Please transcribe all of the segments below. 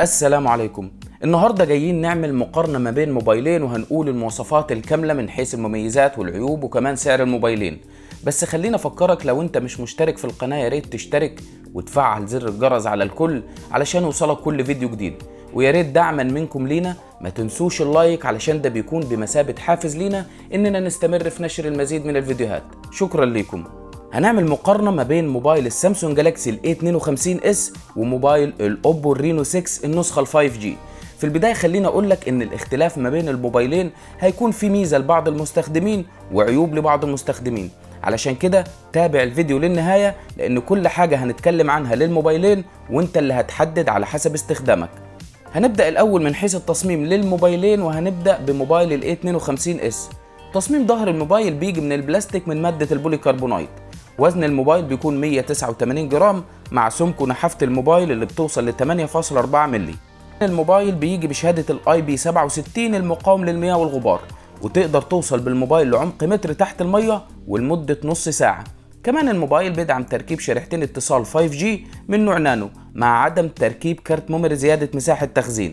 السلام عليكم. النهاردة جايين نعمل مقارنة ما بين موبايلين وهنقول المواصفات الكاملة من حيث المميزات والعيوب وكمان سعر الموبايلين. بس خلينا افكرك، لو انت مش مشترك في القناة يا ريت تشترك وتفعل زر الجرس على الكل علشان يوصلك كل فيديو جديد، ويا ريت دعما منكم لينا ما تنسوش اللايك علشان ده بيكون بمثابة حافز لينا اننا نستمر في نشر المزيد من الفيديوهات. شكرا لكم. هنعمل مقارنة ما بين موبايل السامسونج جالاكسي ال A52s وموبايل الاوبو الرينو 6 النسخة ال 5G. في البداية خلينا اقولك ان الاختلاف ما بين الموبايلين هيكون في ميزة لبعض المستخدمين وعيوب لبعض المستخدمين، علشان كده تابع الفيديو للنهاية لان كل حاجة هنتكلم عنها للموبايلين وانت اللي هتحدد على حسب استخدامك. هنبدأ الاول من حيث التصميم للموبايلين، وهنبدأ بموبايل ال A52s. تصميم ظهر الموبايل بيجي من البلاستيك من مادة البوليكربونات. وزن الموبايل بيكون 189 جرام مع سمك ونحافة الموبايل اللي بتوصل ل 8.4 مللي. الموبايل بيجي بشهادة الاي بي 67 المقاوم للمياه والغبار، وتقدر توصل بالموبايل لعمق متر تحت المية ولمدة نص ساعة. كمان الموبايل بيدعم تركيب شريحتين اتصال 5G من نوع نانو مع عدم تركيب كارت ميموري زيادة مساحة تخزين.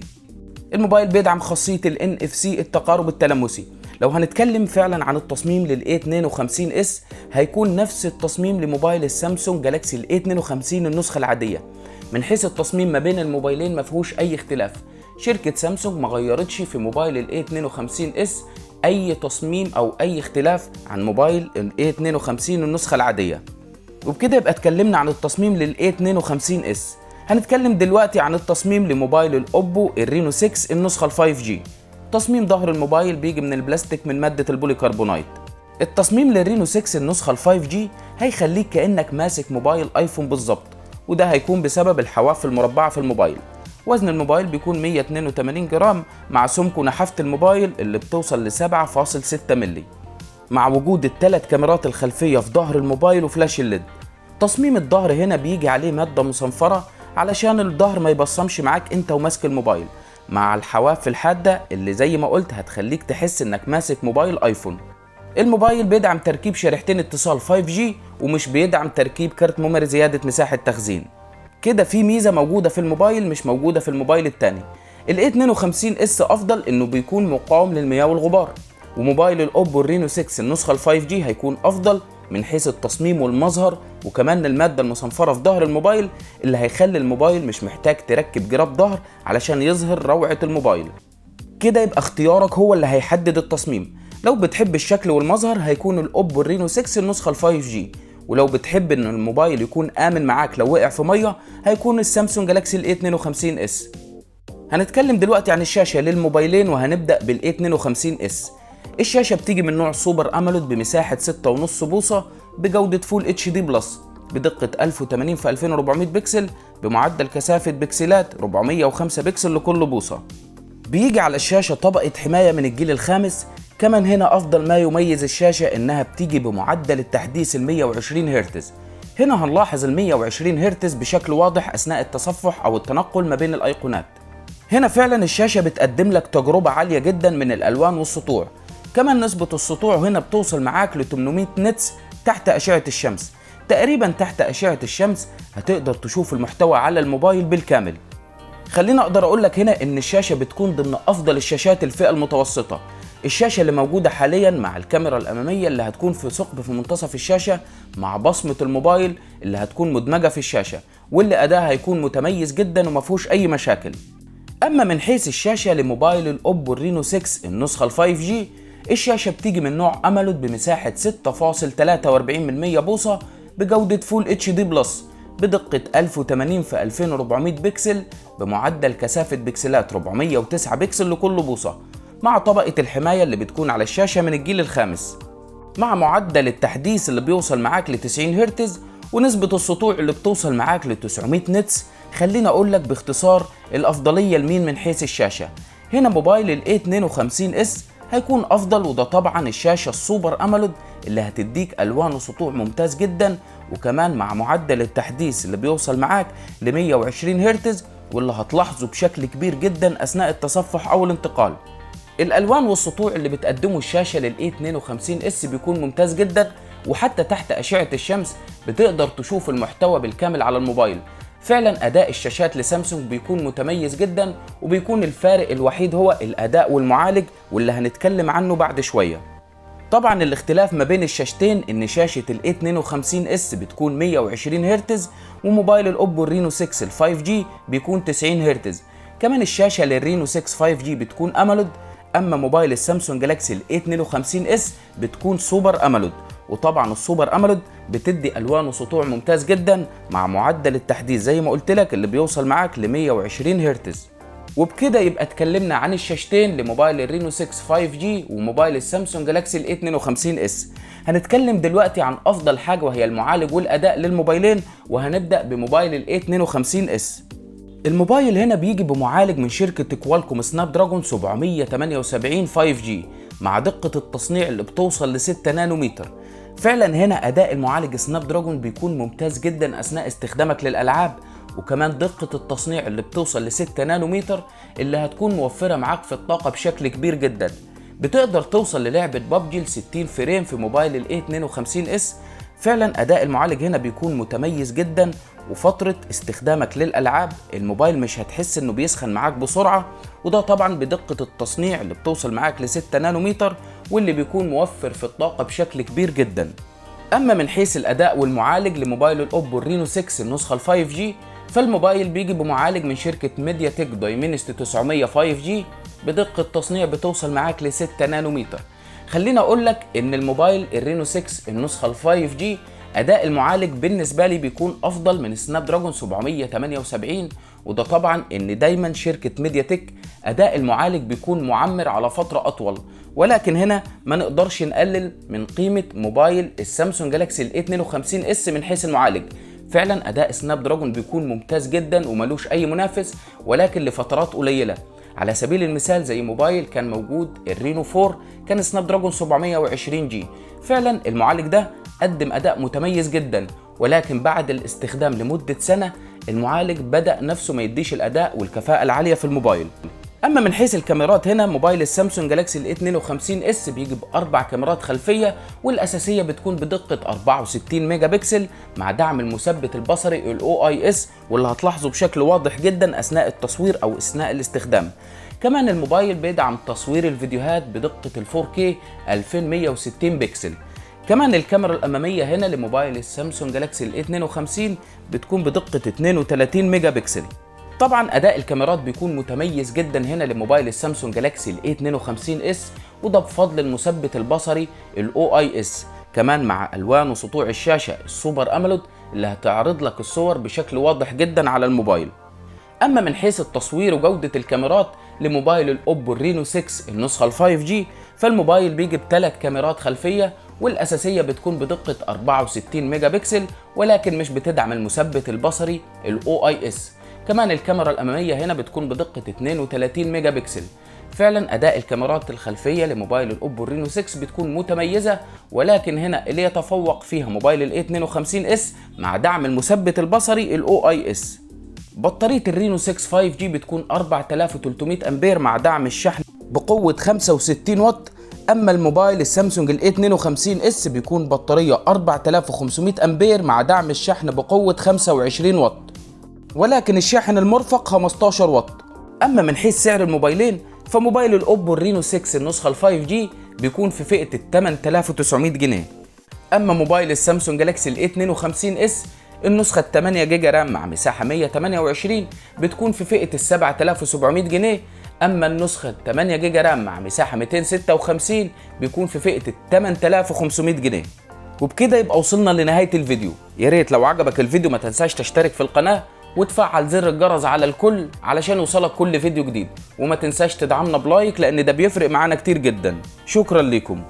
الموبايل بيدعم خاصية ال NFC التقارب التلامسي. لو هنتكلم فعلا عن التصميم لل A52s هيكون نفس التصميم لموبايل السامسونج جالاكسي ال A52 النسخة العادية. من حيث التصميم ما بين الموبايلين مفيهوش اي اختلاف. شركة سامسونج ما غيرتش في موبايل ال A52s اي تصميم او اي اختلاف عن موبايل ال A52 النسخة العادية. وبكده يبقى اتكلمنا عن التصميم لل A52s. هنتكلم دلوقتي عن التصميم لموبايل الاوبو الرينو 6 النسخة ال 5G. تصميم ظهر الموبايل بيجي من البلاستيك من مادة البوليكربونات. التصميم للرينو 6 النسخة ال 5G هيخليك كأنك ماسك موبايل ايفون بالظبط، وده هيكون بسبب الحواف المربعة في الموبايل. وزن الموبايل بيكون 182 جرام مع سمك ونحافة الموبايل اللي بتوصل ل 7.6 مللي، مع وجود الثلاث كاميرات الخلفية في ظهر الموبايل وفلاش الليد. تصميم الظهر هنا بيجي عليه مادة مصنفرة علشان الظهر ما يبصمش معاك انت وماسك الموبايل، مع الحواف الحادة اللي زي ما قلت هتخليك تحس انك ماسك موبايل ايفون. الموبايل بيدعم تركيب شريحتين اتصال 5G ومش بيدعم تركيب كارت ميموري زيادة مساحة تخزين. كده في ميزة موجودة في الموبايل مش موجودة في الموبايل التاني. ال A52s افضل انه بيكون مقاوم للمياه والغبار، وموبايل الاوبو الرينو 6 النسخة ال 5G هيكون افضل من حيث التصميم والمظهر، وكمان المادة المصنفرة في ظهر الموبايل اللي هيخلي الموبايل مش محتاج تركب جراب ظهر علشان يظهر روعة الموبايل. كده يبقى اختيارك هو اللي هيحدد التصميم. لو بتحب الشكل والمظهر هيكون الاوبو الرينو 6 النسخة ال 5G، ولو بتحب ان الموبايل يكون امن معاك لو وقع في مية هيكون السامسونج جالاكسي ال A52s. هنتكلم دلوقتي عن الشاشة للموبايلين، وهنبدأ بال A52s. الشاشة بتيجي من نوع سوبر أموليد بمساحة 6.5 بوصة بجودة فول اتش دي بلس بدقة 1080 في 2400 بكسل بمعدل كثافة بكسلات 405 بكسل لكل بوصة. بيجي على الشاشة طبقة حماية من الجيل الخامس. كمان هنا أفضل ما يميز الشاشة إنها بتيجي بمعدل التحديث ال 120 هرتز. هنا هنلاحظ ال 120 هرتز بشكل واضح أثناء التصفح أو التنقل ما بين الأيقونات. هنا فعلا الشاشة بتقدم لك تجربة عالية جدا من الألوان والسطوع. كمان نسبة السطوع هنا بتوصل معاك ل 800 نتس تحت أشعة الشمس. تقريبا تحت أشعة الشمس هتقدر تشوف المحتوى على الموبايل بالكامل. خلينا أقدر أقول لك هنا إن الشاشة بتكون ضمن أفضل الشاشات الفئة المتوسطة. الشاشة اللي موجودة حاليا مع الكاميرا الأمامية اللي هتكون في ثقب في منتصف الشاشة مع بصمة الموبايل اللي هتكون مدمجة في الشاشة، واللي أداها هيكون متميز جدا ومفهوش أي مشاكل. أما من حيث الشاشة لموبايل الأوبو الرينو 6 النسخة ال 5G، الشاشة بتيجي من نوع أموليد بمساحة 6.43 بوصة بجودة فول اتش دي بلس بدقة 1080 في 2400 بكسل بمعدل كثافة بكسلات 409 بكسل لكل بوصة، مع طبقة الحماية اللي بتكون على الشاشة من الجيل الخامس، مع معدل التحديث اللي بيوصل معاك ل 90 هرتز، ونسبة السطوع اللي بتوصل معاك ل 900 نتس. خلينا اقول لك باختصار الافضلية لمين من حيث الشاشة. هنا موبايل ال A52s هيكون افضل، وده طبعا الشاشة السوبر اموليد اللي هتديك الوان وسطوع ممتاز جدا، وكمان مع معدل التحديث اللي بيوصل معاك ل 120 هرتز واللي هتلاحظه بشكل كبير جدا اثناء التصفح او الانتقال. الالوان والسطوع اللي بتقدمه الشاشة لل A52s بيكون ممتاز جدا، وحتى تحت اشعة الشمس بتقدر تشوف المحتوى بالكامل على الموبايل. فعلا اداء الشاشات لسامسونج بيكون متميز جدا، وبيكون الفارق الوحيد هو الاداء والمعالج، واللي هنتكلم عنه بعد شوية. طبعا الاختلاف ما بين الشاشتين ان شاشة ال A52s بتكون 120 هرتز، وموبايل الاوبو الرينو 6 ال 5G بيكون 90 هرتز. كمان الشاشة للرينو 6 5G بتكون امولود، اما موبايل السامسونج جالاكسي ال A52s بتكون سوبر امولود. وطبعا السوبر امولود بتدي الوان وسطوع ممتاز جدا مع معدل التحديث زي ما قلت لك اللي بيوصل معاك ل 120 هرتز. وبكده يبقى اتكلمنا عن الشاشتين لموبايل الرينو 6 5G وموبايل السامسونج جالاكسي ال A52s. هنتكلم دلوقتي عن افضل حاجه وهي المعالج والاداء للموبايلين، وهنبدا بموبايل ال A52s. الموبايل هنا بيجي بمعالج من شركه كوالكوم سناب دراجون 778 5G مع دقه التصنيع اللي بتوصل ل 6 نانومتر. فعلا هنا اداء المعالج سناب دراجون بيكون ممتاز جدا اثناء استخدامك للالعاب، وكمان دقة التصنيع اللي بتوصل ل 6 نانومتر اللي هتكون موفرة معاك في الطاقة بشكل كبير جدا. بتقدر توصل للعبة ببجي ل 60 فريم في موبايل ال A52s. فعلا اداء المعالج هنا بيكون متميز جدا، وفترة استخدامك للألعاب الموبايل مش هتحس انه بيسخن معاك بسرعة، وده طبعا بدقة التصنيع اللي بتوصل معاك ل 6 نانومتر واللي بيكون موفر في الطاقة بشكل كبير جدا. اما من حيث الاداء والمعالج لموبايل الاوبو الرينو 6 النسخة ال 5G، فالموبايل بيجي بمعالج من شركة ميديا تك دايمنستي 900 5G بدقة تصنيع بتوصل معاك ل 6 نانومتر. خليني اقول لك ان الموبايل الرينو 6 النسخة ال 5G اداء المعالج بالنسبة لي بيكون افضل من سناب دراجون 778، وده طبعا ان دايما شركة ميديا تك اداء المعالج بيكون معمر على فترة اطول. ولكن هنا ما نقدرش نقلل من قيمة موبايل السامسونج جالاكسي ال A52s من حيث المعالج. فعلا اداء سناب دراجون بيكون ممتاز جدا وملوش اي منافس، ولكن لفترات قليله. على سبيل المثال زي موبايل كان موجود الرينو 4 كان سناب دراجون 720G. فعلا المعالج ده قدم اداء متميز جدا، ولكن بعد الاستخدام لمده سنه المعالج بدا نفسه ما يديش الاداء والكفاءه العاليه في الموبايل. اما من حيث الكاميرات هنا موبايل السامسونج جالاكسي ال A52s بيجي باربع كاميرات خلفيه، والاساسيه بتكون بدقه 64 ميجا بكسل مع دعم المثبت البصري ال OIS، واللي هتلاحظه بشكل واضح جدا اثناء التصوير او اثناء الاستخدام. كمان الموبايل بيدعم تصوير الفيديوهات بدقه ال 4K 2160 بكسل. كمان الكاميرا الاماميه هنا لموبايل السامسونج جالاكسي ال A52 بتكون بدقه 32 ميجا بكسل. طبعا اداء الكاميرات بيكون متميز جدا هنا لموبايل السامسونج جالاكسي ال A52s، وده بفضل المثبت البصري ال OIS، كمان مع الوان وسطوع الشاشه السوبر امولود اللي هتعرض لك الصور بشكل واضح جدا على الموبايل. اما من حيث التصوير وجوده الكاميرات لموبايل الاوبو الرينو 6 النسخه ال 5G، فالموبايل بيجي بثلاث كاميرات خلفيه، والاساسيه بتكون بدقه 64 ميجا بكسل ولكن مش بتدعم المثبت البصري ال OIS. كمان الكاميرا الأمامية هنا بتكون بدقة 32 ميجا بكسل. فعلا أداء الكاميرات الخلفية لموبايل الأوبو الرينو 6 بتكون متميزة، ولكن هنا اللي يتفوق فيها موبايل ال A52s مع دعم المثبت البصري ال OIS. بطارية الرينو 6 5G بتكون 4300 أمبير مع دعم الشحن بقوة 65 واط. أما الموبايل السامسونج ال A52s بيكون بطارية 4500 أمبير مع دعم الشحن بقوة 25 واط، ولكن الشاحن المرفق 15 واط. اما من حيث سعر الموبايلين فموبايل الاوبو الرينو 6 النسخه ال 5G بيكون في فئه ال 8900 جنيه. اما موبايل السامسونج جالاكسي ال A52s النسخه 8 جيجا رام مع مساحه 128 بتكون في فئه ال 7700 جنيه. اما النسخه 8 جيجا رام مع مساحه 256 بيكون في فئه ال 8500 جنيه. وبكده يبقى وصلنا لنهايه الفيديو. يا ريت لو عجبك الفيديو ما تنساش تشترك في القناه وتفعل زر الجرس على الكل علشان يوصلك كل فيديو جديد، وما تنساش تدعمنا بلايك لان ده بيفرق معانا كتير جدا. شكرا لكم.